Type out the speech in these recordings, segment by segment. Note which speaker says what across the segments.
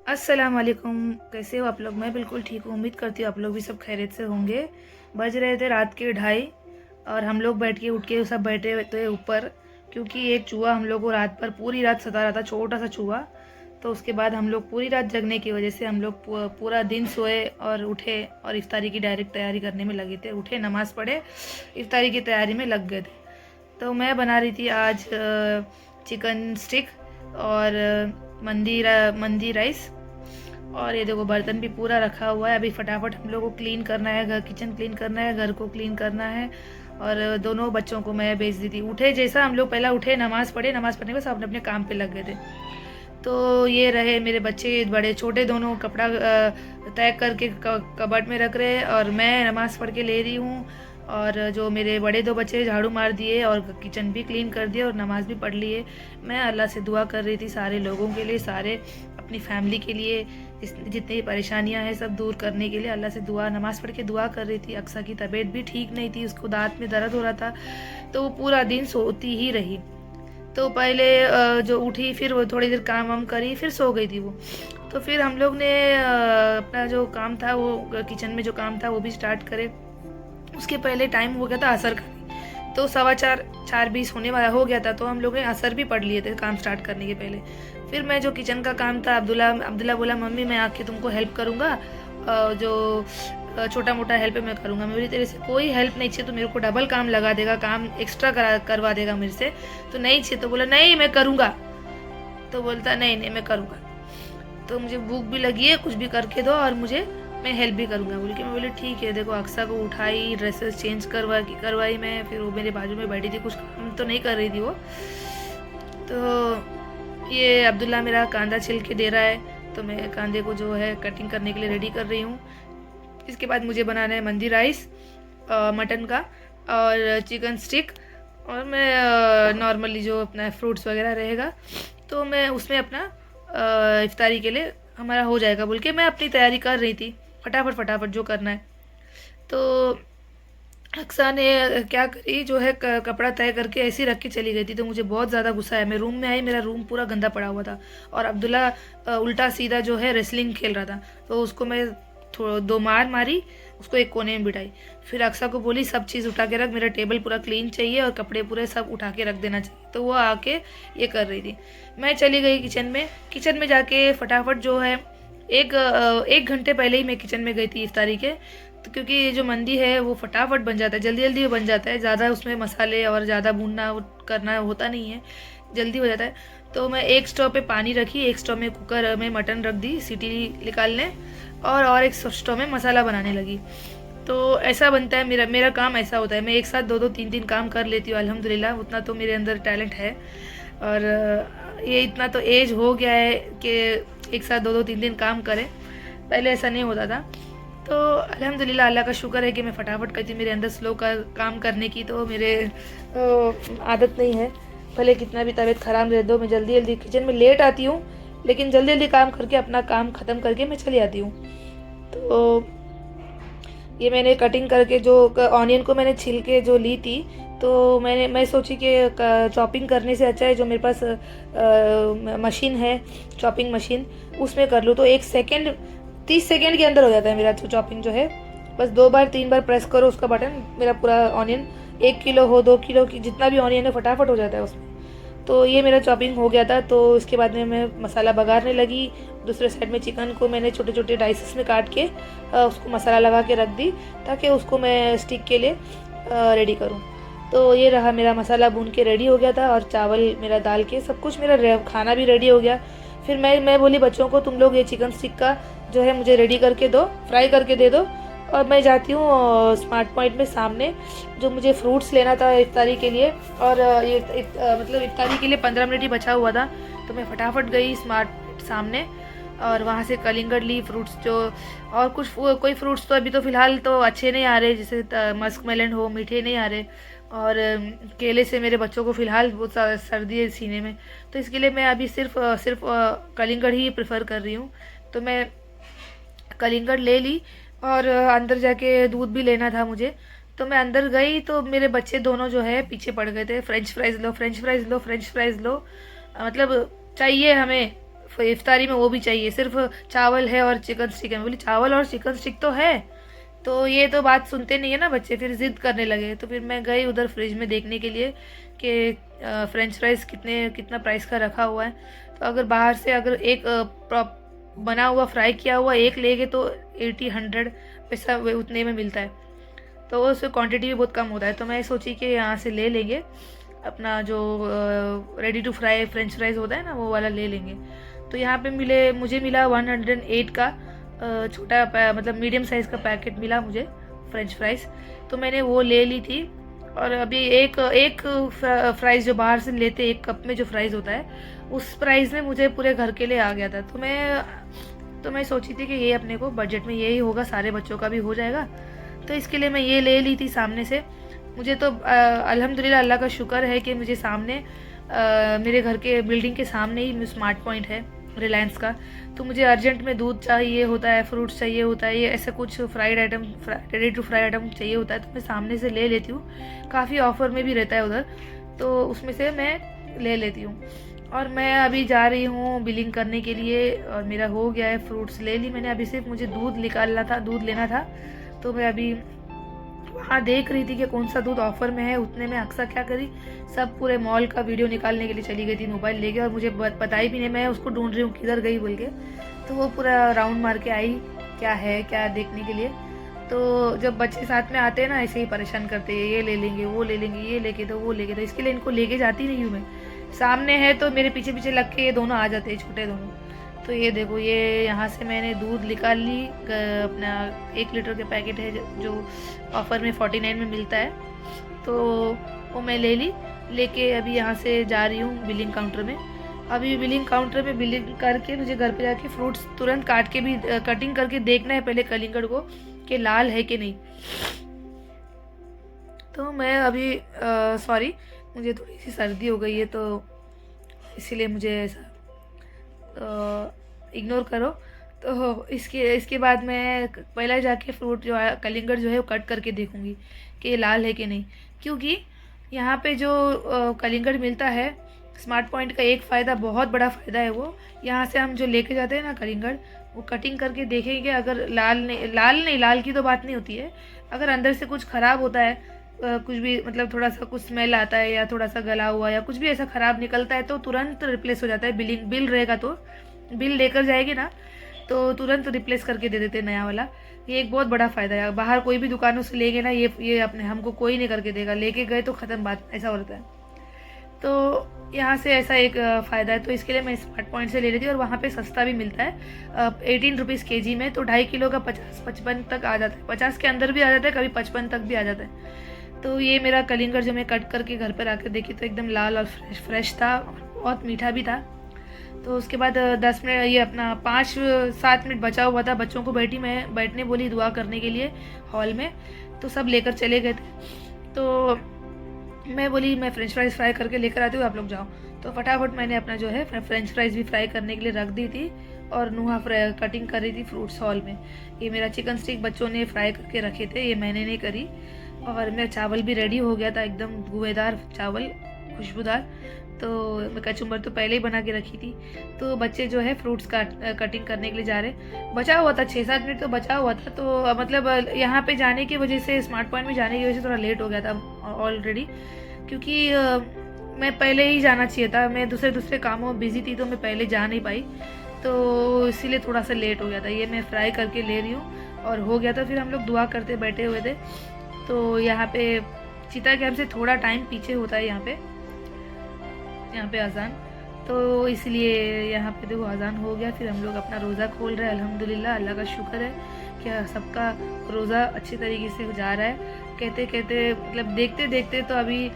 Speaker 1: अस्सलाम वालेकुम। कैसे हो आप लोग? मैं बिल्कुल ठीक हूँ। उम्मीद करती हूँ आप लोग भी सब खैरियत से होंगे। बज रहे थे रात के 2:30 और हम लोग बैठ के उठ के सब बैठे हुए थे ऊपर, क्योंकि एक चूहा हम लोग को रात पर पूरी रात सता रहा था, छोटा सा चूहा। तो उसके बाद हम लोग पूरी रात जगने की वजह से हम लोग पूरा दिन सोए और उठे और इफ्तारी की डायरेक्ट तैयारी करने में लगे थे। उठे, नमाज़ पढ़े, इफ्तारी की तैयारी में लग गए थे। तो मैं बना रही थी आज चिकन स्टिक और मंदी राइस। और ये देखो बर्तन भी पूरा रखा हुआ है। अभी फटाफट हम लोग को क्लीन करना है, घर किचन क्लीन करना है, घर को क्लीन करना है। और दोनों बच्चों को मैं भेज दी थी। उठे जैसा हम लोग पहला उठे, नमाज़ पढ़े, नमाज़ पढ़ने के बाद सब अपने अपने काम पे लग गए थे। तो ये रहे मेरे बच्चे, बड़े छोटे दोनों कपड़ा तय करके कबर्ड में रख रहे हैं और मैं नमाज़ पढ़ के ले रही हूँ। और जो मेरे बड़े दो बच्चे झाड़ू मार दिए और किचन भी क्लीन कर दिए और नमाज़ भी पढ़ लिए। मैं अल्लाह से दुआ कर रही थी सारे लोगों के लिए, सारे अपनी फैमिली के लिए, जितनी परेशानियां हैं सब दूर करने के लिए अल्लाह से दुआ, नमाज़ पढ़ के दुआ कर रही थी। अक्सा की तबीयत भी ठीक नहीं थी, उसको दांत में दर्द हो रहा था, तो वो पूरा दिन सोती ही रही। तो पहले जो उठी, फिर वो थोड़ी देर काम वाम करी, फिर सो गई थी वो। तो फिर हम लोग ने अपना जो काम था, वो किचन में जो काम था वो भी स्टार्ट करे। उसके पहले टाइम हो गया था असर का, तो 4:15 4:20 होने वाला हो गया था। तो हम लोग ने असर भी पढ़ लिए थे काम स्टार्ट करने के पहले। फिर मैं जो किचन का काम था, अब्दुल्ला बोला मम्मी मैं आके तुमको हेल्प करूँगा, जो छोटा मोटा हेल्प मैं करूँगा। मैं बोली तेरे से कोई हेल्प नहीं चाहिए, तो मेरे को डबल काम लगा देगा, काम एक्स्ट्रा करवा देगा मेरे से, तो नहीं चाहिए। तो बोला नहीं मैं करूँगा। तो बोलता नहीं नहीं मैं करूँगा, तो मुझे भूख भी लगी है, कुछ भी करके दो और मुझे, मैं हेल्प भी करूँगा बोल के। मैं बोली ठीक है। देखो अक्सा को उठाई, ड्रेसेस चेंज करवाई मैं। फिर वो मेरे बाजू में बैठी थी, कुछ काम तो नहीं कर रही थी वो। तो ये अब्दुल्ला मेरा कांदा छिल के दे रहा है, तो मैं कांदे को जो है कटिंग करने के लिए रेडी कर रही हूँ। इसके बाद मुझे बनाना है मंदी राइस मटन का और चिकन स्टिक। और मैं नॉर्मली जो अपना फ्रूट्स वगैरह रहेगा तो मैं उसमें अपना इफ्तारी के लिए हमारा हो जाएगा बोल के मैं अपनी तैयारी कर रही थी, फटाफट फटाफट जो करना है। तो अक्सा ने क्या करी, जो है कपड़ा तय करके ऐसे ही रख के चली गई थी। तो मुझे बहुत ज़्यादा गुस्सा आया। मैं रूम में आई, मेरा रूम पूरा गंदा पड़ा हुआ था और अब्दुल्ला उल्टा सीधा जो है रेसलिंग खेल रहा था। तो उसको मैं दो मार मारी, उसको एक कोने में बिठाई। फिर अक्सा को बोली सब चीज़ उठा के रख, मेरा टेबल पूरा क्लीन चाहिए और कपड़े पूरे सब उठा के रख देना चाहिए। तो वो आके ये कर रही थी। मैं चली गई किचन में जाके फटाफट जो है एक घंटे पहले ही मैं किचन में गई थी इफ्तारी के। तो क्योंकि ये जो मंदी है वो फटाफट बन जाता है, जल्दी जल्दी बन जाता है, ज़्यादा उसमें मसाले और ज़्यादा भूनना करना होता नहीं है, जल्दी हो जाता है। तो मैं एक स्टोव पे पानी रखी, एक स्टोव में कुकर में मटन रख दी सीटी निकालने, और एक स्टोव में मसाला बनाने लगी। तो ऐसा बनता है, मेरा काम ऐसा होता है। मैं एक साथ दो दो तीन तीन काम कर लेती हूँ अल्हम्दुलिल्लाह, उतना तो मेरे अंदर टैलेंट है। और ये इतना तो एज हो गया है कि एक साथ दो दो तीन तीन काम करें, पहले ऐसा नहीं होता था। तो अल्हम्दुलिल्लाह अल्लाह का शुक्र है कि मैं फटाफट करती, मेरे अंदर स्लो का काम करने की तो मेरे आदत नहीं है। भले कितना भी तबीयत ख़राब रह दो, मैं जल्दी जल्दी किचन में लेट आती हूँ, लेकिन जल्दी जल्दी काम करके अपना काम ख़त्म करके मैं चली आती हूँ। तो ये मैंने कटिंग करके जो ऑनियन को मैंने छिल के जो ली थी, तो मैं सोची कि चॉपिंग करने से अच्छा है जो मेरे पास मशीन है, चॉपिंग मशीन, उसमें कर लूँ। तो 1 सेकेंड 30 सेकेंड के अंदर हो जाता है मेरा चॉपिंग जो है। बस 2 बार 3 बार प्रेस करो उसका बटन, मेरा पूरा ऑनियन 1 किलो हो 2 किलो की जितना भी ऑनियन है फटाफट हो जाता है उसमें। तो ये मेरा चॉपिंग हो गया था। तो इसके बाद में मैं मसाला बघारने लगी। दूसरे साइड में चिकन को मैंने छोटे छोटे डाइसेस में काट के उसको मसाला लगा के रख दी, ताकि उसको मैं स्टिक के लिए रेडी करूँ। तो ये रहा, मेरा मसाला भून के रेडी हो गया था और चावल मेरा दाल के सब कुछ मेरा खाना भी रेडी हो गया। फिर मैं बोली बच्चों को तुम लोग ये चिकन स्टिक का जो है मुझे रेडी करके दो, फ्राई करके दे दो। और मैं जाती हूँ स्मार्ट पॉइंट में सामने, जो मुझे फ्रूट्स लेना था इफ्तारी के लिए। और मतलब इफ्तारी के लिए 15 मिनट ही बचा हुआ था। तो मैं फटाफट गई स्मार्ट सामने और वहाँ से कलिंगड़ ली, फ्रूट्स जो, और कुछ कोई फ्रूट्स तो अभी तो फ़िलहाल तो अच्छे नहीं आ रहे, जैसे मस्क मेलन हो, मीठे नहीं आ रहे। और केले से मेरे बच्चों को फ़िलहाल बहुत सर्दी है सीने में, तो इसके लिए मैं अभी सिर्फ कलिंगड़ ही प्रेफर कर रही हूँ। तो मैं कलिंगड़ ले ली और अंदर जाके दूध भी लेना था मुझे। तो मैं अंदर गई तो मेरे बच्चे दोनों जो है पीछे पड़ गए थे। फ्रेंच फ्राइज़ लो, फ्रेंच फ्राइज़ लो, फ्रेंच फ्राइज़ लो, मतलब चाहिए हमें इफ्तारी में वो भी चाहिए, सिर्फ चावल है और चिकन स्टिक है। मैं बोली चावल और चिकन स्टिक तो है, तो ये तो बात सुनते नहीं है ना बच्चे, फिर ज़िद करने लगे। तो फिर मैं गई उधर फ्रिज में देखने के लिए कि फ्रेंच फ्राइज़ कितना प्राइस का रखा हुआ है। तो अगर बाहर से अगर एक बना हुआ फ्राई किया हुआ एक लेंगे तो 80-100 पैसा उतने में मिलता है, तो उसमें क्वांटिटी भी बहुत कम होता है। तो मैं सोची कि यहाँ से ले लेंगे अपना जो ready to fry French fries होता है ना, वो वाला ले लेंगे। तो यहाँ पे मुझे मिला 108 का छोटा मतलब मीडियम साइज़ का पैकेट मिला मुझे फ्रेंच फ्राइज़। तो मैंने वो ले ली थी। और अभी एक फ्राइज़ जो बाहर से लेते एक कप में जो फ्राइज़ होता है, उस प्राइस में मुझे पूरे घर के लिए आ गया था। तो मैं सोची थी कि ये अपने को बजट में यही होगा, सारे बच्चों का भी हो जाएगा। तो इसके लिए मैं ये ले ली थी सामने से। मुझे तो अल्हम्दुलिल्लाह अल्लाह का शुक्र है कि मुझे सामने मेरे घर के बिल्डिंग के सामने ही स्मार्ट पॉइंट है रिलायंस का। तो मुझे अर्जेंट में दूध चाहिए होता है, फ्रूट्स चाहिए होता है, ये ऐसा कुछ fried item ready to fry item चाहिए होता है, तो मैं सामने से ले लेती हूँ। काफ़ी ऑफ़र में भी रहता है उधर, तो उसमें से मैं ले लेती हूँ। और मैं अभी जा रही हूँ बिलिंग करने के लिए, और मेरा हो गया है, फ्रूट्स ले ली मैंने। अभी सिर्फ मुझे दूध लेना था। तो मैं अभी वहाँ देख रही थी कि कौन सा दूध ऑफ़र में है। उतने में अक्सर क्या करी, सब पूरे मॉल का वीडियो निकालने के लिए चली गई थी मोबाइल लेके, और मुझे पता ही भी नहीं, मैं उसको ढूंढ रही हूँ किधर गई बोल के। तो वो पूरा राउंड मार के आई क्या है क्या देखने के लिए। तो जब बच्चे साथ में आते हैं ना, ऐसे ही परेशान करते हैं, ये ले लेंगे वो ले लेंगे, ये लेके दो वो लेके दो। इसके लिए इनको लेके जाती नहीं हूँ मैं। सामने है तो मेरे पीछे पीछे लग के ये दोनों आ जाते हैं, छोटे दोनों। तो ये देखो, ये यहाँ से मैंने दूध निकाल ली, अपना 1 लीटर के पैकेट है जो ऑफ़र में 49 में मिलता है, तो वो मैं ले ली। लेके अभी यहाँ से जा रही हूँ बिलिंग काउंटर में। अभी बिलिंग काउंटर में बिलिंग करके मुझे घर पे जाके फ्रूट्स तुरंत काट के भी कटिंग करके देखना है पहले कलिंगड़ को कि लाल है कि नहीं। तो मैं अभी सॉरी, मुझे थोड़ी सी सर्दी हो गई है, तो इसीलिए मुझे ऐसा इग्नोर करो। तो इसके बाद मैं पहले जाके फ्रूट जो है कलिंगड़ जो है वो कट करके देखूँगी कि ये लाल है कि नहीं। क्योंकि यहाँ पे जो कलिंगड़ मिलता है स्मार्ट पॉइंट का, एक फ़ायदा, बहुत बड़ा फ़ायदा है वो। यहाँ से हम जो लेके जाते हैं ना कलिंगड़, वो कटिंग करके देखेंगे, अगर लाल की तो बात नहीं होती है, अगर अंदर से कुछ ख़राब होता है, कुछ भी मतलब थोड़ा सा कुछ स्मेल आता है या थोड़ा सा गला हुआ या कुछ भी ऐसा ख़राब निकलता है, तो तुरंत रिप्लेस हो जाता है। बिल रहेगा तो बिल लेकर जाएगी ना, तो तुरंत रिप्लेस करके दे देते हैं नया वाला। ये एक बहुत बड़ा फ़ायदा है। बाहर कोई भी दुकानों से लेंगे ना, ये अपने हमको कोई नहीं करके देगा, लेके गए तो ख़त्म बात, ऐसा होता है। तो यहाँ से ऐसा एक फ़ायदा है। तो इसके लिए मैं स्मार्ट पॉइंट से ले रही थी, और वहाँ पे सस्ता भी मिलता है 18 रुपीज़ kg में। तो 2.5 किलो का 50-55 तक आ जाता है, 50 के अंदर भी आ जाता है, कभी 55 तक भी आ जाता है। तो ये मेरा कलिंगड़ जो मैं कट करके घर पर आकर देखी तो एकदम लाल और फ्रेश था, बहुत मीठा भी था। तो उसके बाद 10 मिनट, ये अपना 5-7 मिनट बचा हुआ था, बच्चों को बैठने बोली दुआ करने के लिए हॉल में, तो सब लेकर चले गए थे। तो मैं बोली मैं फ्रेंच फ्राइज़ फ्राई करके लेकर आती हूँ, आप लोग जाओ। तो फटाफट मैंने अपना जो है फ्रेंच फ्राइज़ भी फ्राई करने के लिए रख दी थी, और नुहा कटिंग कर रही थी फ्रूट्स हॉल में। ये मेरा चिकन स्टिक बच्चों ने फ्राई करके रखे थे, ये मैंने नहीं करी। और मेरा चावल भी रेडी हो गया था, एकदम गुवेदार चावल, खुशबूदार। तो मैं कचुम्बर तो पहले ही बना के रखी थी। तो बच्चे जो है फ्रूट्स कटिंग करने के लिए जा रहे, बचा हुआ था 6-7 मिनट तो बचा हुआ था। तो मतलब यहाँ पे जाने की वजह से, स्मार्ट पॉइंट में जाने की वजह से थोड़ा लेट हो गया था ऑलरेडी, क्योंकि मैं पहले ही जाना चाहिए था। मैं दूसरे कामों में बिजी थी, तो मैं पहले जा नहीं पाई, तो इसीलिए थोड़ा सा लेट हो गया था। ये मैं फ्राई करके ले रही हूँ और हो गया था। फिर हम लोग दुआ करते बैठे हुए थे। तो यहाँ पे चिता कैंप से थोड़ा टाइम पीछे होता है यहाँ पे अजान, तो इसलिए यहाँ पे देखो अजान हो गया। फिर हम लोग अपना रोज़ा खोल रहे हैं। अल्हम्दुलिल्लाह, अल्लाह का शुक्र है कि सबका रोज़ा अच्छी तरीके से जा रहा है। कहते मतलब देखते देखते तो अभी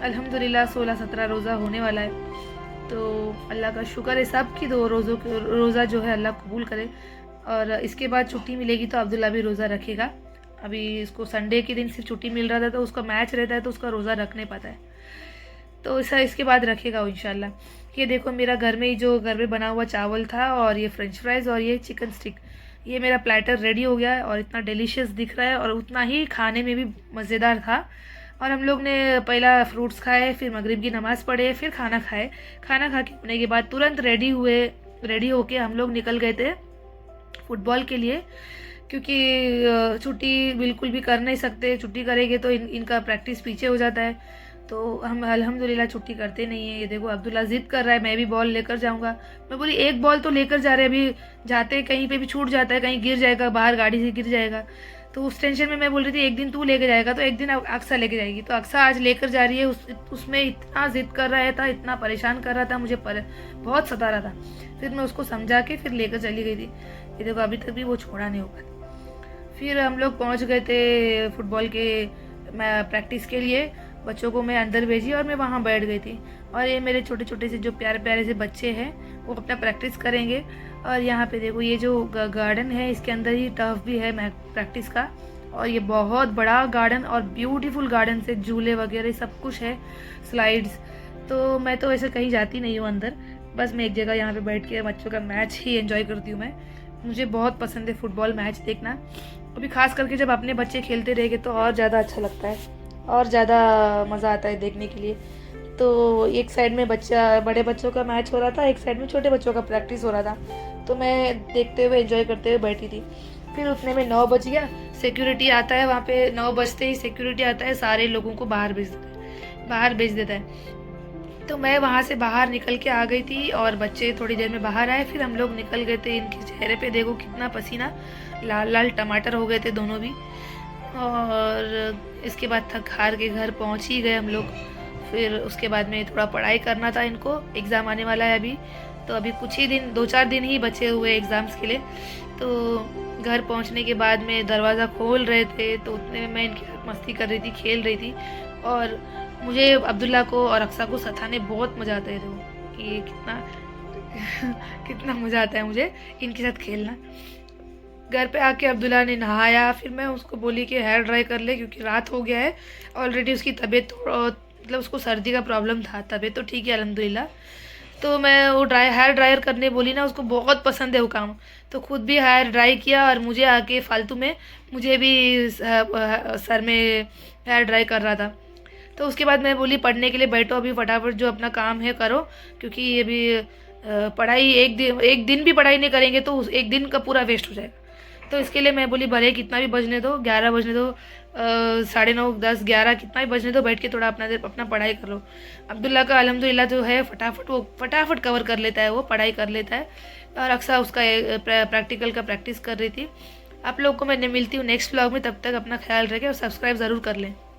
Speaker 1: अल्हम्दुलिल्लाह 16-17 रोज़ा होने वाला है। तो अल्लाह का शुक्र है सबकी, दो रोज़ा जो है अल्लाह कबूल करे। और इसके बाद छुट्टी मिलेगी तो अब्दुल्ला भी रोज़ा रखेगा। अभी इसको संडे के दिन सिर्फ छुट्टी मिल रहा था, तो उसका मैच रहता है तो उसका रोज़ा रख नहीं पाता है, तो ऐसा इसके बाद रखेगा वो इंशाल्लाह। ये देखो मेरा घर में बना हुआ चावल था, और ये फ्रेंच फ्राइज़ और ये चिकन स्टिक, ये मेरा प्लेटर रेडी हो गया है और इतना डिलीशियस दिख रहा है, और उतना ही खाने में भी मज़ेदार था। और हम लोग ने पहला फ्रूट्स खाए, फिर मगरिब की नमाज़ पढ़े, फिर खाना खाए। खाना खा के होने के बाद तुरंत रेडी होके हम लोग निकल गए थे फुटबॉल के लिए, क्योंकि छुट्टी बिल्कुल भी कर नहीं सकते। छुट्टी करेंगे तो इनका प्रैक्टिस पीछे हो जाता है, तो हम अल्हम्दुलिल्लाह छुट्टी करते नहीं है। ये देखो अब्दुल्ला ज़िद कर रहा है मैं भी बॉल लेकर जाऊंगा। मैं बोली एक बॉल तो लेकर जा रहे, अभी जाते कहीं पे भी छूट जाता है, कहीं गिर जाएगा, बाहर गाड़ी से गिर जाएगा। तो उस टेंशन में मैं बोल रही थी एक दिन तू लेके जाएगा, तो एक दिन अक्सा लेके जाएगी। तो अक्सा आज लेकर जा रही है। उसमें इतना ज़िद कर रहा था, इतना परेशान कर रहा था, मुझे बहुत सता रहा था। फिर मैं उसको समझा के फिर लेकर चली गई थी। ये देखो अभी तक भी वो छोड़ा नहीं होगा। फिर हम लोग पहुंच गए थे फुटबॉल के प्रैक्टिस के लिए। बच्चों को मैं अंदर भेजी और मैं वहाँ बैठ गई थी। और ये मेरे छोटे छोटे से जो प्यारे प्यारे से बच्चे हैं वो अपना प्रैक्टिस करेंगे। और यहाँ पे देखो ये जो गार्डन है इसके अंदर ही टर्फ भी है प्रैक्टिस का। और ये बहुत बड़ा गार्डन और ब्यूटीफुल गार्डन से झूले वगैरह सब कुछ है, स्लाइड्स। तो मैं तो ऐसे कहीं जाती नहीं हूँ अंदर, बस मैं एक जगह यहाँ पे बैठ के बच्चों का मैच ही एंजॉय करती हूँ। मुझे बहुत पसंद है फुटबॉल मैच देखना। अभी खास करके जब अपने बच्चे खेलते रहेंगे तो और ज़्यादा अच्छा लगता है और ज़्यादा मज़ा आता है देखने के लिए। तो एक साइड में बड़े बच्चों का मैच हो रहा था, एक साइड में छोटे बच्चों का प्रैक्टिस हो रहा था। तो मैं देखते हुए एंजॉय करते हुए बैठी थी। फिर उतने में 9 बज गया, सिक्योरिटी आता है वहाँ पे। 9 बजते ही सिक्योरिटी आता है, सारे लोगों को बाहर भेज देता है। तो मैं वहाँ से बाहर निकल के आ गई थी और बच्चे थोड़ी देर में बाहर आए। फिर हम लोग निकल गए थे। इनके चेहरे पे देखो कितना पसीना, लाल लाल टमाटर हो गए थे दोनों भी। और इसके बाद थक हार के घर पहुँच ही गए हम लोग। फिर उसके बाद में थोड़ा पढ़ाई करना था, इनको एग्ज़ाम आने वाला है अभी। तो अभी कुछ ही दिन 2-4 दिन ही बचे हुए एग्ज़ाम्स के लिए। तो घर पहुंचने के बाद में दरवाज़ा खोल रहे थे तो उतने में मैं इनके साथ मस्ती कर रही थी, खेल रही थी। और मुझे अब्दुल्ला को और अक्सा को सताने बहुत मज़ा आता है। देखो कि कितना कितना मज़ा आता है मुझे इनके साथ खेलना। घर पे आके अब्दुल्ला ने नहाया। फिर मैं उसको बोली कि हेयर ड्राई कर ले, क्योंकि रात हो गया है। ऑलरेडी उसकी तबीयत मतलब उसको सर्दी का प्रॉब्लम था। तबीयत तो ठीक है अल्हम्दुलिल्लाह। तो मैं वो हेयर ड्रायर करने बोली ना, उसको बहुत पसंद है वो काम। तो खुद भी हेयर ड्राई किया और मुझे आके फालतू में मुझे भी सर में हेयर ड्राई कर रहा था। तो उसके बाद मैं बोली पढ़ने के लिए बैठो, अभी फटाफट जो अपना काम है करो, क्योंकि ये भी पढ़ाई एक दिन भी पढ़ाई नहीं करेंगे तो उस एक दिन का पूरा वेस्ट हो जाएगा। तो इसके लिए मैं बोली भले कितना भी बजने दो, 11 बजने दो, 9:30, 10, 11 कितना भी बजने दो, बैठ के थोड़ा अपना पढ़ाई कर लो। अब्दुल्ला का अल्हम्दुलिल्लाह जो है फटाफट कवर कर लेता है, वो पढ़ाई कर लेता है। और अक्सर उसका प्रैक्टिकल का प्रैक्टिस कर रही थी। आप लोग को मैं मिलती हूँ नेक्स्ट व्लॉग में। तब तक अपना ख्याल रखें और सब्सक्राइब ज़रूर कर लें।